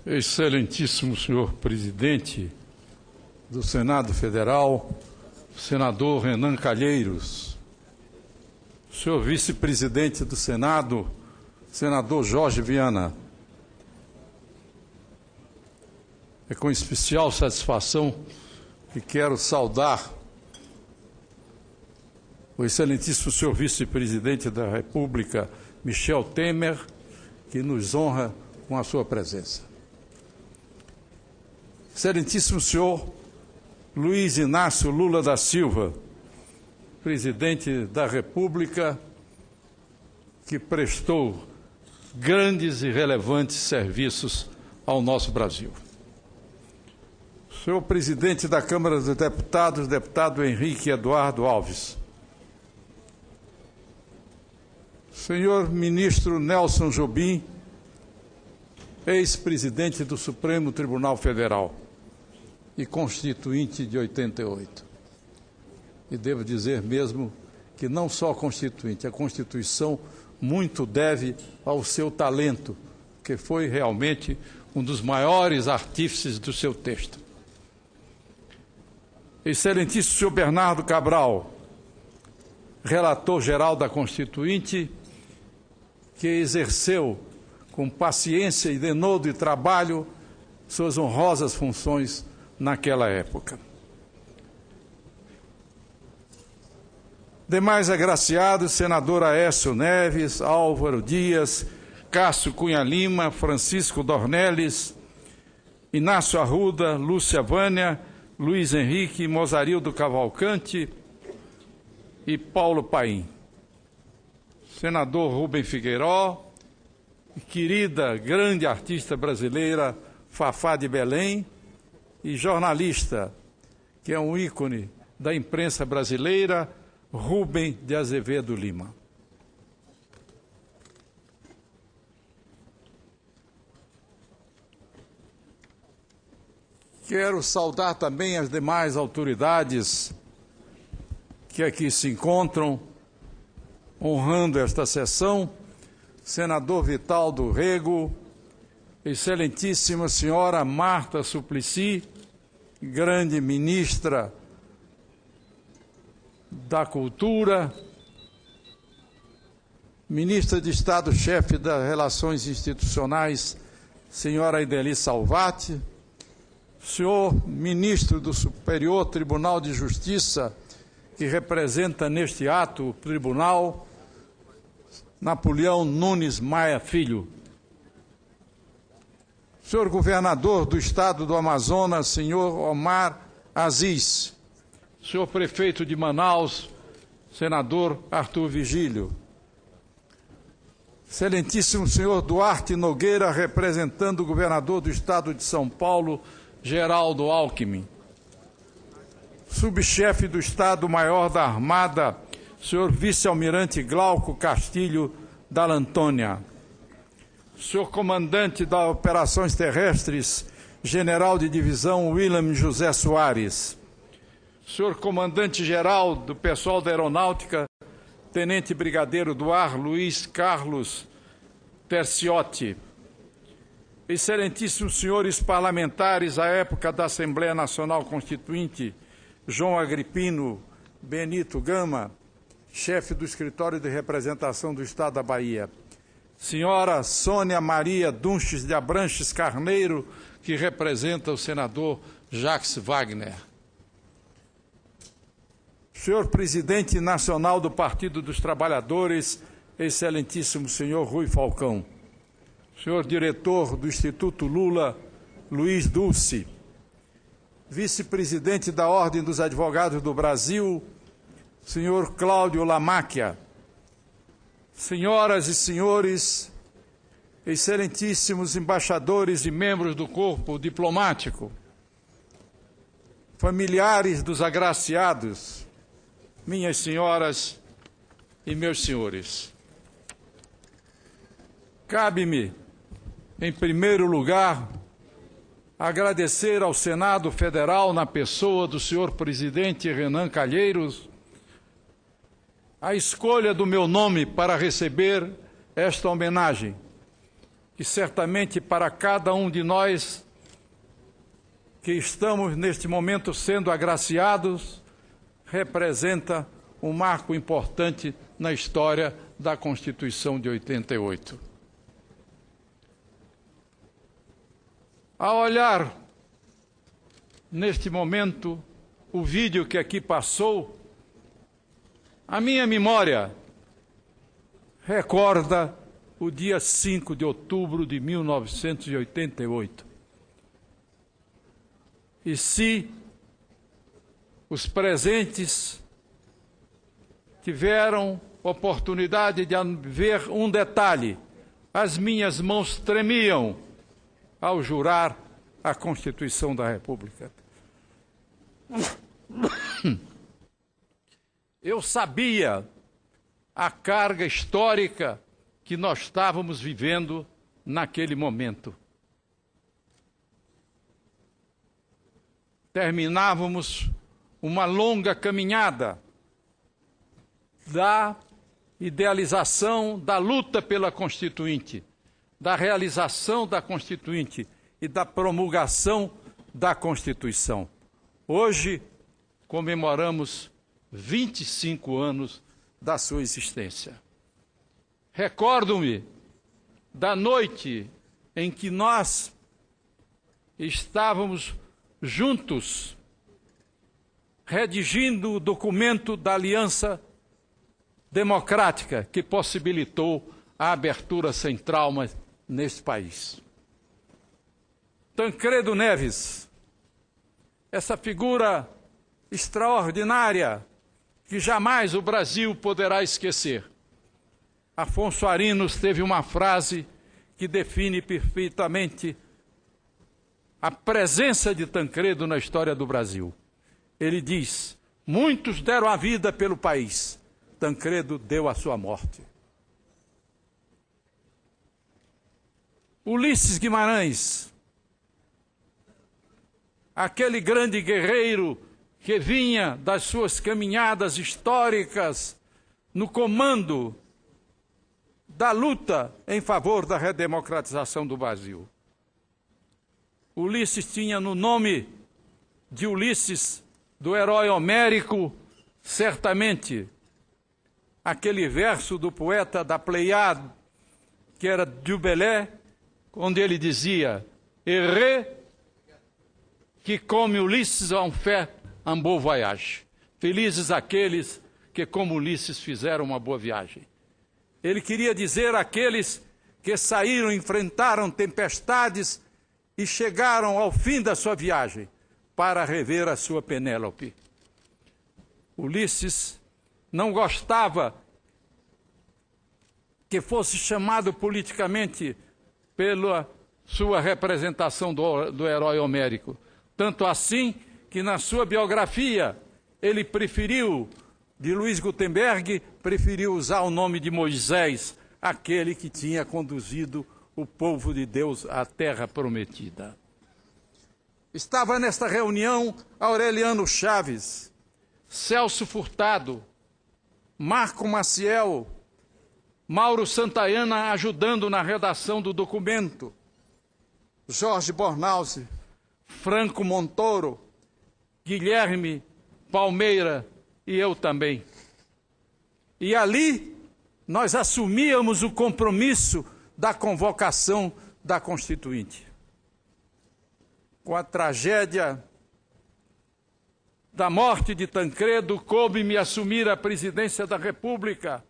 Excelentíssimo senhor presidente do Senado Federal, senador Renan Calheiros, senhor vice-presidente do Senado, senador Jorge Viana, é com especial satisfação que quero saudar o excelentíssimo senhor vice-presidente da República, Michel Temer, que nos honra com a sua presença. Excelentíssimo senhor Luiz Inácio Lula da Silva, presidente da República, que prestou grandes e relevantes serviços ao nosso Brasil. Senhor presidente da Câmara dos Deputados, deputado Henrique Eduardo Alves. Senhor ministro Nelson Jobim, ex-presidente do Supremo Tribunal Federal e constituinte de 88. E devo dizer mesmo que não só constituinte, a Constituição muito deve ao seu talento, que foi realmente um dos maiores artífices do seu texto. Excelentíssimo senhor Bernardo Cabral, relator-geral da Constituinte, que exerceu com paciência e denodo e trabalho suas honrosas funções naquela época. Demais agraciados, senador Aécio Neves, Álvaro Dias, Cássio Cunha Lima, Francisco Dornelles, Inácio Arruda, Lúcia Vânia, Luiz Henrique, Mozarildo Cavalcante e Paulo Paim. Senador Rubem Figueiró, querida, grande artista brasileira, Fafá de Belém, e jornalista, que é um ícone da imprensa brasileira, Rubem de Azevedo Lima. Quero saudar também as demais autoridades que aqui se encontram, honrando esta sessão, senador Vitaldo Rego, excelentíssima senhora Marta Suplicy, grande ministra da Cultura, ministra de Estado-chefe das Relações Institucionais, senhora Ideli Salvati, senhor ministro do Superior Tribunal de Justiça, que representa neste ato o tribunal, Napoleão Nunes Maia Filho. Senhor governador do estado do Amazonas, senhor Omar Aziz. Senhor prefeito de Manaus, senador Arthur Vigílio. Excelentíssimo senhor Duarte Nogueira, representando o governador do estado de São Paulo, Geraldo Alckmin. Subchefe do Estado-Maior da Armada, senhor vice-almirante Glauco Castilho Dall'Antônia. Senhor comandante das Operações Terrestres, general de divisão William José Soares. Senhor comandante-geral do pessoal da Aeronáutica, tenente brigadeiro do ar Luiz Carlos Terciotti. Excelentíssimos senhores parlamentares à época da Assembleia Nacional Constituinte, João Agripino Benito Gama, chefe do Escritório de Representação do Estado da Bahia. Senhora Sônia Maria Dunches de Abranches Carneiro, que representa o senador Jacques Wagner. Senhor presidente nacional do Partido dos Trabalhadores, excelentíssimo senhor Rui Falcão. Senhor diretor do Instituto Lula, Luiz Dulce. Vice-presidente da Ordem dos Advogados do Brasil, senhor Cláudio Lamáquia. Senhoras e senhores, excelentíssimos embaixadores e membros do corpo diplomático, familiares dos agraciados, minhas senhoras e meus senhores. Cabe-me, em primeiro lugar, agradecer ao Senado Federal, na pessoa do senhor presidente Renan Calheiros, a escolha do meu nome para receber esta homenagem, que certamente para cada um de nós que estamos neste momento sendo agraciados, representa um marco importante na história da Constituição de 88. Ao olhar neste momento o vídeo que aqui passou, a minha memória recorda o dia 5 de outubro de 1988. E se os presentes tiveram oportunidade de ver um detalhe, as minhas mãos tremiam ao jurar a Constituição da República. Eu sabia a carga histórica que nós estávamos vivendo naquele momento. Terminávamos uma longa caminhada da idealização da luta pela Constituinte, da realização da Constituinte e da promulgação da Constituição. Hoje comemoramos 25 anos da sua existência. Recordo-me da noite em que nós estávamos juntos redigindo o documento da Aliança Democrática que possibilitou a abertura sem traumas neste país. Tancredo Neves, essa figura extraordinária que jamais o Brasil poderá esquecer. Afonso Arinos teve uma frase que define perfeitamente a presença de Tancredo na história do Brasil. Ele diz: muitos deram a vida pelo país, Tancredo deu a sua morte. Ulisses Guimarães, aquele grande guerreiro que vinha das suas caminhadas históricas no comando da luta em favor da redemocratização do Brasil. Ulisses tinha no nome de Ulisses, do herói homérico, certamente aquele verso do poeta da Pleiade, que era Du Bellay, onde ele dizia: Heureux qui comme Ulisses ont fait un beau voyage. Felizes aqueles que, como Ulisses, fizeram uma boa viagem. Ele queria dizer aqueles que saíram, enfrentaram tempestades e chegaram ao fim da sua viagem para rever a sua Penélope. Ulisses não gostava que fosse chamado politicamente pela sua representação do herói homérico. Tanto assim que na sua biografia ele preferiu, de Luiz Gutenberg, preferiu usar o nome de Moisés, aquele que tinha conduzido o povo de Deus à terra prometida. Estava nesta reunião Aureliano Chaves, Celso Furtado, Marco Maciel, Mauro Santayana ajudando na redação do documento, Jorge Bornhausen, Franco Montoro, Guilherme Palmeira e eu também. E ali nós assumíamos o compromisso da convocação da Constituinte. Com a tragédia da morte de Tancredo, coube-me assumir a presidência da República.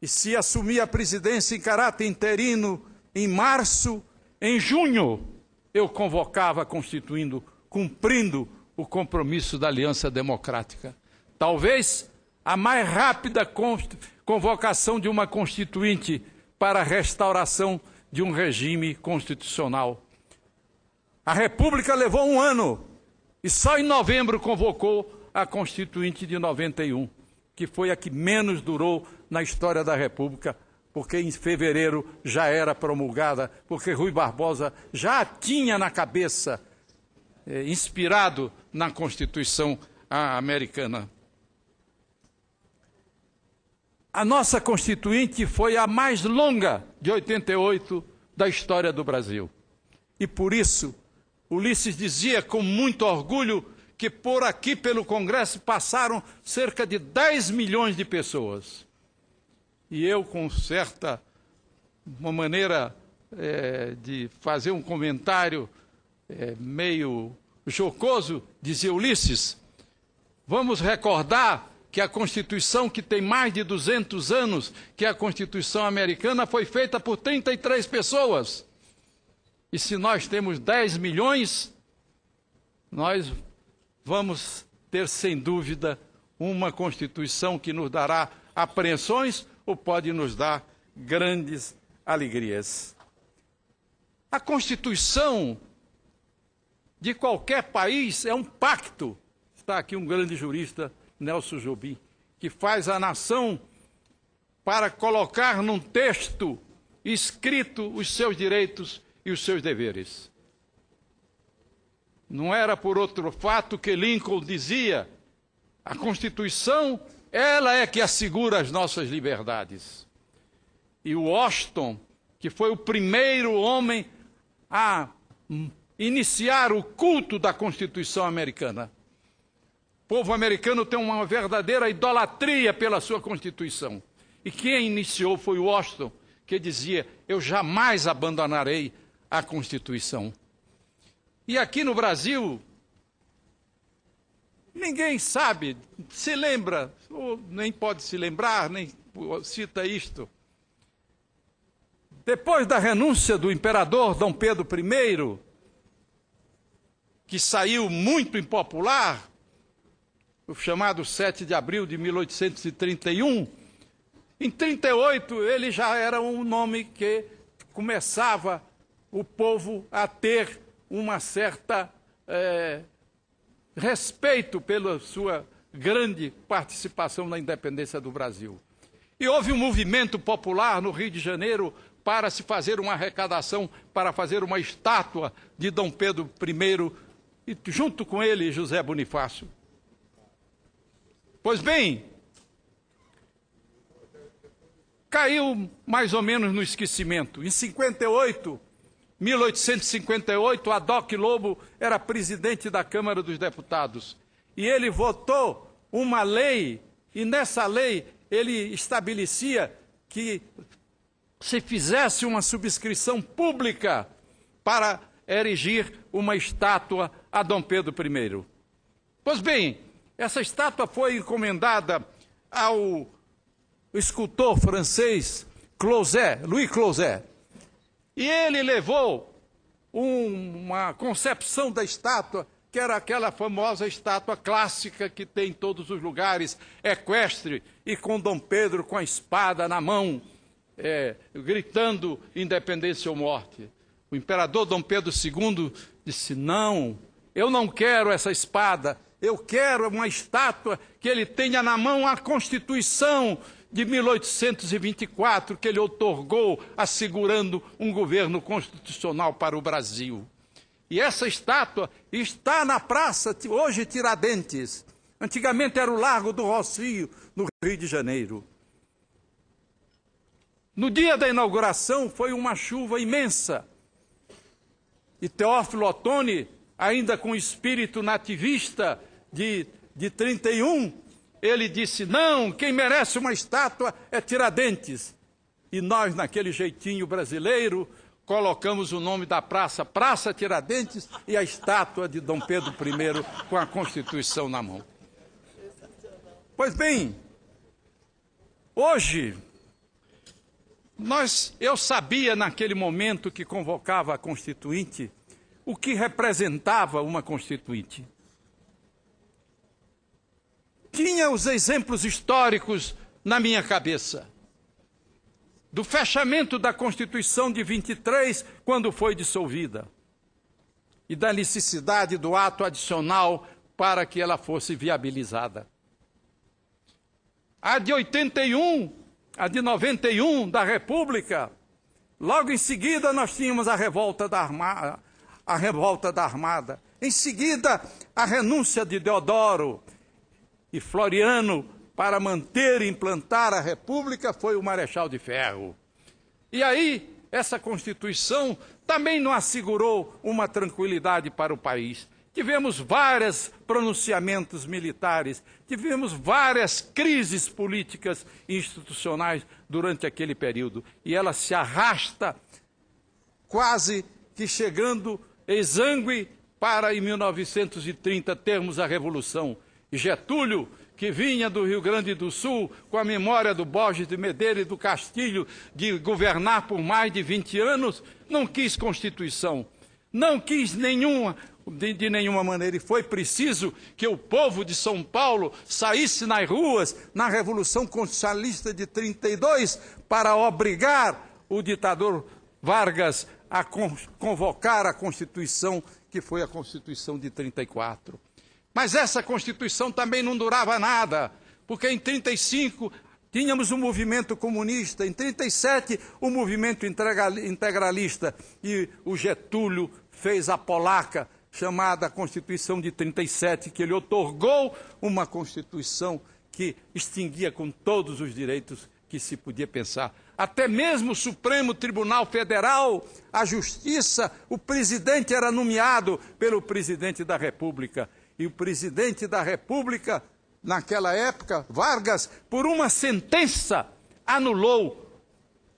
E se assumir a presidência em caráter interino em março, em junho eu convocava constituindo, cumprindo o compromisso da Aliança Democrática. Talvez a mais rápida convocação de uma constituinte para a restauração de um regime constitucional. A República levou um ano e só em novembro convocou a Constituinte de 91, que foi a que menos durou na história da República, porque em fevereiro já era promulgada, porque Rui Barbosa já tinha na cabeça, inspirado na Constituição americana. A nossa Constituinte foi a mais longa de 88 da história do Brasil. E por isso, Ulisses dizia com muito orgulho que por aqui, pelo Congresso, passaram cerca de 10 milhões de pessoas. E eu, com uma maneira de fazer um comentário meio jocoso, dizia: Ulisses, vamos recordar que a Constituição, que tem mais de 200 anos, que é a Constituição americana, foi feita por 33 pessoas. E se nós temos 10 milhões, nós vamos ter, sem dúvida, uma Constituição que nos dará apreensões ou pode nos dar grandes alegrias. A Constituição de qualquer país é um pacto. Está aqui um grande jurista, Nelson Jobim, que faz a nação para colocar num texto escrito os seus direitos e os seus deveres. Não era por outro fato que Lincoln dizia: a Constituição, ela é que assegura as nossas liberdades. E Washington, que foi o primeiro homem a iniciar o culto da Constituição americana. O povo americano tem uma verdadeira idolatria pela sua Constituição. E quem iniciou foi Washington, que dizia: eu jamais abandonarei a Constituição. E aqui no Brasil, ninguém sabe, se lembra, ou nem pode se lembrar, nem cita isto. Depois da renúncia do imperador Dom Pedro I, que saiu muito impopular, o chamado 7 de abril de 1831, em 38 ele já era um nome que começava o povo a ter uma certa respeito pela sua grande participação na independência do Brasil. E houve um movimento popular no Rio de Janeiro para se fazer uma arrecadação, para fazer uma estátua de Dom Pedro I, e junto com ele José Bonifácio. Pois bem, caiu mais ou menos no esquecimento. Em 1858, Adoc Lobo era presidente da Câmara dos Deputados. E ele votou uma lei, e nessa lei ele estabelecia que se fizesse uma subscrição pública para erigir uma estátua a Dom Pedro I. Pois bem, essa estátua foi encomendada ao escultor francês Louis Closet. E ele levou uma concepção da estátua, que era aquela famosa estátua clássica que tem em todos os lugares, equestre, e com Dom Pedro com a espada na mão, gritando independência ou morte. O imperador Dom Pedro II disse: não, eu não quero essa espada, eu quero uma estátua que ele tenha na mão a Constituição de 1824, que ele outorgou, assegurando um governo constitucional para o Brasil. E essa estátua está na praça, hoje Tiradentes. Antigamente era o Largo do Rocio, no Rio de Janeiro. No dia da inauguração foi uma chuva imensa. E Teófilo Otoni, ainda com espírito nativista de 31, ele disse: não, quem merece uma estátua é Tiradentes. E nós, naquele jeitinho brasileiro, colocamos o nome da praça, Praça Tiradentes, e a estátua de Dom Pedro I com a Constituição na mão. Pois bem, hoje, eu sabia naquele momento que convocava a Constituinte o que representava uma Constituinte. Tinha os exemplos históricos na minha cabeça. Do fechamento da Constituição de 23, quando foi dissolvida. E da necessidade do ato adicional para que ela fosse viabilizada. A de 81, a de 91 da República, logo em seguida nós tínhamos a revolta da Armada. Em seguida, a renúncia de Deodoro. E Floriano para manter e implantar a República foi o Marechal de Ferro. E aí, essa Constituição também não assegurou uma tranquilidade para o país. Tivemos vários pronunciamentos militares, tivemos várias crises políticas e institucionais durante aquele período. E ela se arrasta quase que chegando exangue para, em 1930, termos a Revolução. E Getúlio, que vinha do Rio Grande do Sul, com a memória do Borges de Medeiros e do Castilho, de governar por mais de 20 anos, não quis Constituição, não quis de nenhuma maneira. E foi preciso que o povo de São Paulo saísse nas ruas, na Revolução Constitucionalista de 32, para obrigar o ditador Vargas a convocar a Constituição, que foi a Constituição de 34. Mas essa Constituição também não durava nada, porque em 35 tínhamos um movimento comunista, em 37 o movimento integralista, e o Getúlio fez a polaca, chamada Constituição de 37, que ele outorgou uma Constituição que extinguia com todos os direitos que se podia pensar. Até mesmo o Supremo Tribunal Federal, a Justiça, o presidente era nomeado pelo presidente da República. E o presidente da República, naquela época, Vargas, por uma sentença, anulou,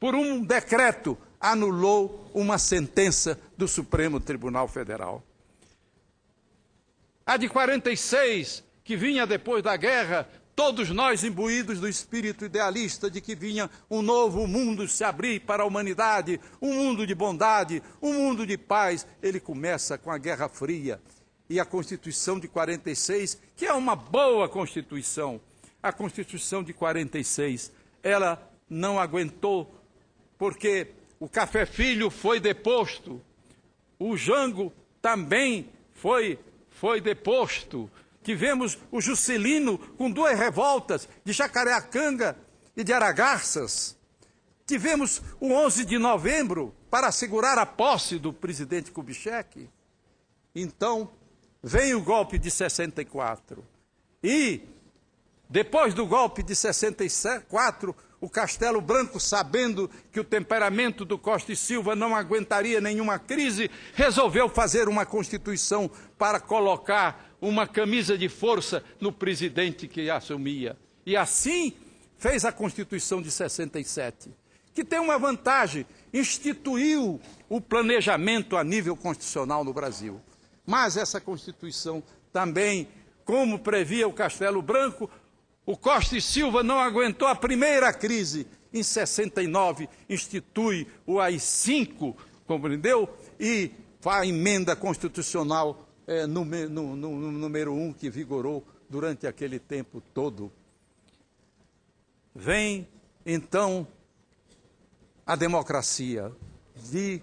por um decreto, anulou uma sentença do Supremo Tribunal Federal. A de 46, que vinha depois da guerra, todos nós imbuídos do espírito idealista de que vinha um novo mundo se abrir para a humanidade, um mundo de bondade, um mundo de paz. Ele começa com a Guerra Fria. E a Constituição de 46, que é uma boa Constituição, a Constituição de 46, ela não aguentou, porque o Café Filho foi deposto, o Jango também foi deposto, tivemos o Juscelino com 2 revoltas, de Jacareacanga e de Aragarças, tivemos o 11 de novembro para assegurar a posse do presidente Kubitschek. Então, vem o golpe de 64 e, depois do golpe de 64, o Castelo Branco, sabendo que o temperamento do Costa e Silva não aguentaria nenhuma crise, resolveu fazer uma Constituição para colocar uma camisa de força no presidente que assumia. E assim fez a Constituição de 67, que tem uma vantagem, instituiu o planejamento a nível constitucional no Brasil. Mas essa Constituição também, como previa o Castelo Branco, o Costa e Silva não aguentou a primeira crise. Em 69, institui o AI-5, compreendeu? E a emenda constitucional número 1, que vigorou durante aquele tempo todo. Vem, então, a democracia de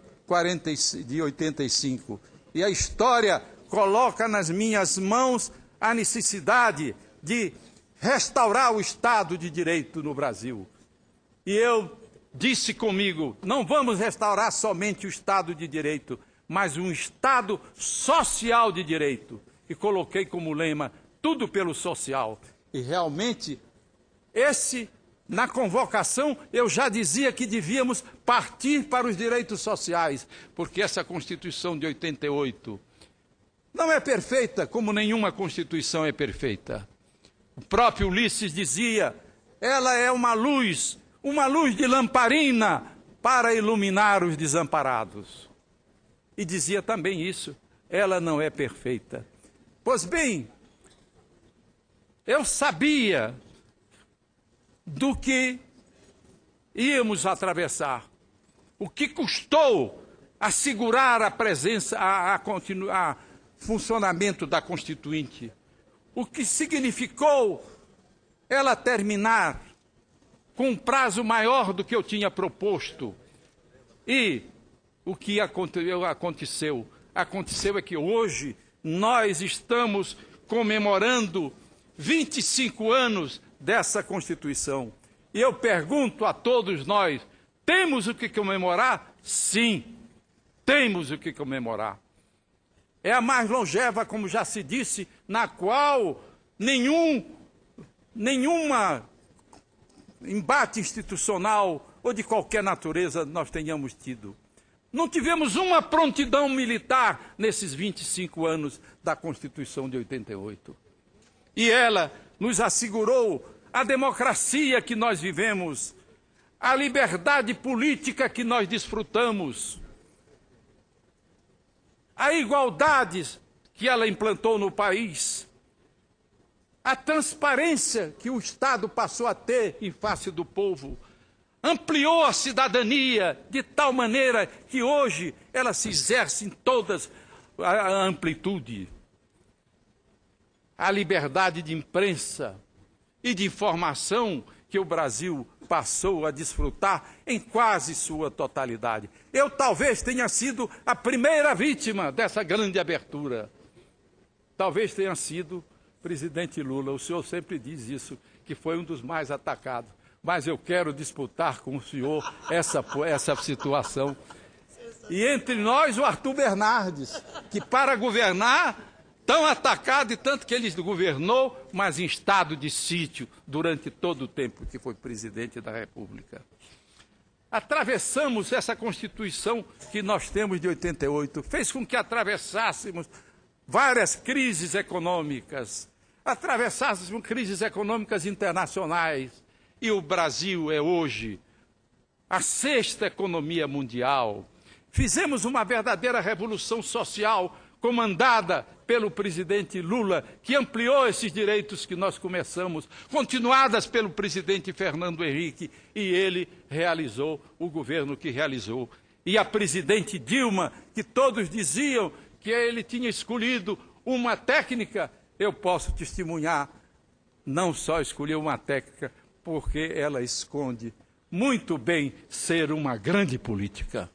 85. E a história coloca nas minhas mãos a necessidade de restaurar o Estado de Direito no Brasil. E eu disse comigo, não vamos restaurar somente o Estado de Direito, mas um Estado social de direito. E coloquei como lema, tudo pelo social. E realmente, na convocação, eu já dizia que devíamos partir para os direitos sociais, porque essa Constituição de 88 não é perfeita, como nenhuma Constituição é perfeita. O próprio Ulisses dizia, ela é uma luz de lamparina para iluminar os desamparados. E dizia também isso, ela não é perfeita. Pois bem, eu sabia do que íamos atravessar, o que custou assegurar a presença, a funcionamento da Constituinte, o que significou ela terminar com um prazo maior do que eu tinha proposto. E o que aconteceu? Aconteceu é que hoje nós estamos comemorando 25 anos dessa Constituição. E eu pergunto a todos nós, temos o que comemorar? Sim, temos o que comemorar. É a mais longeva, como já se disse, na qual nenhum nenhuma embate institucional ou de qualquer natureza nós tenhamos tido. Não tivemos uma prontidão militar nesses 25 anos da Constituição de 88. E ela nos assegurou a democracia que nós vivemos, a liberdade política que nós desfrutamos, a igualdade que ela implantou no país, a transparência que o Estado passou a ter em face do povo, ampliou a cidadania de tal maneira que hoje ela se exerce em todas a amplitude. A liberdade de imprensa e de informação que o Brasil passou a desfrutar em quase sua totalidade. Eu talvez tenha sido a primeira vítima dessa grande abertura. Talvez tenha sido o presidente Lula. O senhor sempre diz isso, que foi um dos mais atacados. Mas eu quero disputar com o senhor essa situação. E entre nós, o Arthur Bernardes, que para governar, tão atacado e tanto que ele governou, mas em estado de sítio durante todo o tempo que foi presidente da República. Atravessamos essa Constituição que nós temos de 88, fez com que atravessássemos várias crises econômicas, atravessássemos crises econômicas internacionais, e o Brasil é hoje a 6ª economia mundial. Fizemos uma verdadeira revolução social comandada pelo presidente Lula, que ampliou esses direitos que nós começamos, continuadas pelo presidente Fernando Henrique, e ele realizou o governo que realizou. E a presidente Dilma, que todos diziam que ele tinha escolhido uma técnica, eu posso testemunhar, não só escolheu uma técnica, porque ela esconde muito bem ser uma grande política.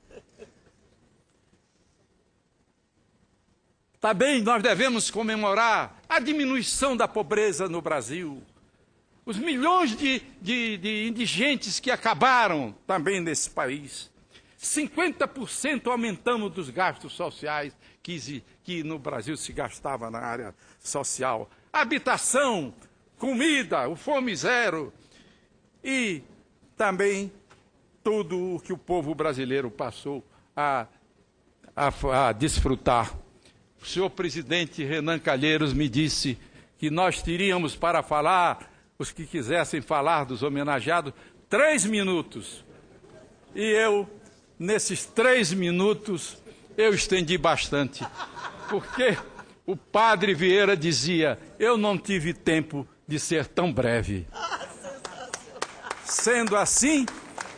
Também nós devemos comemorar a diminuição da pobreza no Brasil, os milhões de indigentes que acabaram também nesse país. 50% aumentamos dos gastos sociais que no Brasil se gastava na área social. Habitação, comida, o Fome Zero e também tudo o que o povo brasileiro passou a desfrutar. O senhor presidente Renan Calheiros me disse que nós teríamos para falar, os que quisessem falar dos homenageados, 3 minutos. E eu, nesses 3 minutos, eu estendi bastante. Porque o padre Vieira dizia, eu não tive tempo de ser tão breve. Sendo assim,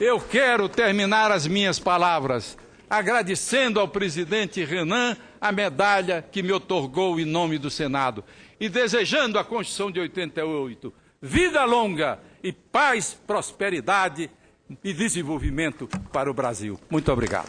eu quero terminar as minhas palavras agradecendo ao presidente Renan a medalha que me outorgou em nome do Senado e desejando à Constituição de 88 vida longa e paz, prosperidade e desenvolvimento para o Brasil. Muito obrigado.